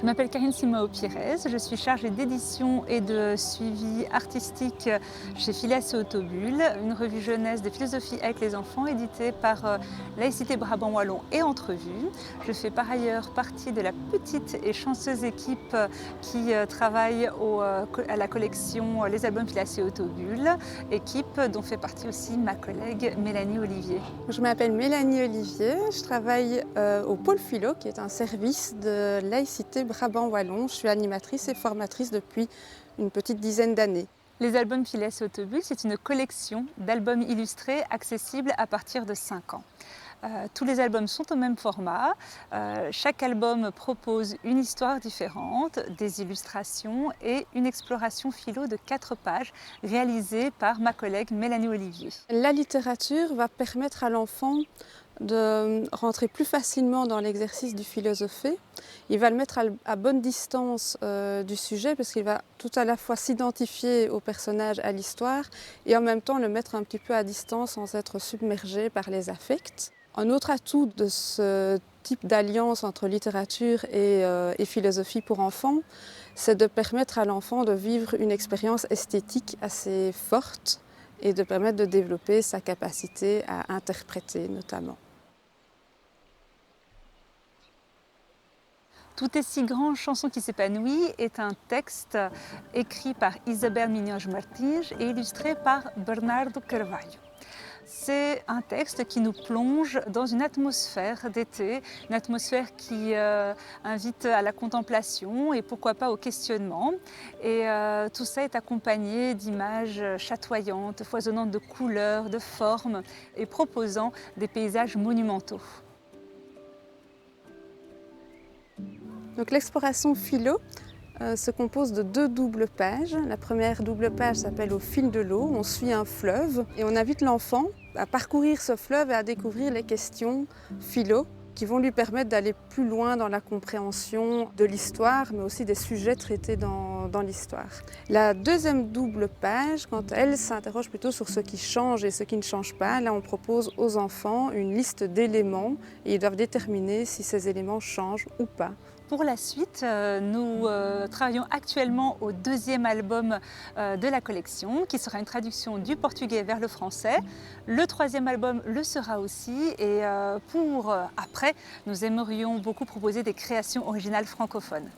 Je m'appelle Karine Simao-Pires, je suis chargée d'édition et de suivi artistique chez Phileas et Autobulle, une revue jeunesse de philosophie avec les enfants éditée par Laïcité Brabant Wallon et Entrevue. Je fais par ailleurs partie de la petite et chanceuse équipe qui travaille à la collection Les albums Phileas et Autobulle, équipe dont fait partie aussi ma collègue Mélanie Olivier. Je m'appelle Mélanie Olivier, je travaille au Pôle Philo, qui est un service de Laïcité Brabant Wallon. Je suis animatrice et formatrice depuis une petite dizaine d'années. Les albums Phileas et Autobulle, c'est une collection d'albums illustrés accessibles à partir de 5 ans. Tous les albums sont au même format. Chaque album propose une histoire différente, des illustrations et une exploration philo de 4 pages réalisée par ma collègue Mélanie Olivier. La littérature va permettre à l'enfant de rentrer plus facilement dans l'exercice du philosophé. Il va le mettre à bonne distance du sujet parce qu'il va tout à la fois s'identifier au personnage, à l'histoire, et en même temps le mettre un petit peu à distance sans être submergé par les affects. Un autre atout de ce type d'alliance entre littérature et philosophie pour enfants, c'est de permettre à l'enfant de vivre une expérience esthétique assez forte et de permettre de développer sa capacité à interpréter notamment. Tout est si grand, chanson qui s'épanouit est un texte écrit par Isabel Minhões Martins et illustré par Bernardo Carvalho. C'est un texte qui nous plonge dans une atmosphère d'été, une atmosphère qui invite à la contemplation et pourquoi pas au questionnement. Et tout ça est accompagné d'images chatoyantes, foisonnantes de couleurs, de formes et proposant des paysages monumentaux. Donc l'exploration philo se compose de 2 doubles pages. La première double page s'appelle Au fil de l'eau. On suit un fleuve et on invite l'enfant à parcourir ce fleuve et à découvrir les questions philo qui vont lui permettre d'aller plus loin dans la compréhension de l'histoire, mais aussi des sujets traités dans l'histoire. La deuxième double page, quand elle s'interroge plutôt sur ce qui change et ce qui ne change pas, là on propose aux enfants une liste d'éléments et ils doivent déterminer si ces éléments changent ou pas. Pour la suite, nous travaillons actuellement au 2e album de la collection, qui sera une traduction du portugais vers le français. Le 3e album le sera aussi, et après, nous aimerions beaucoup proposer des créations originales francophones.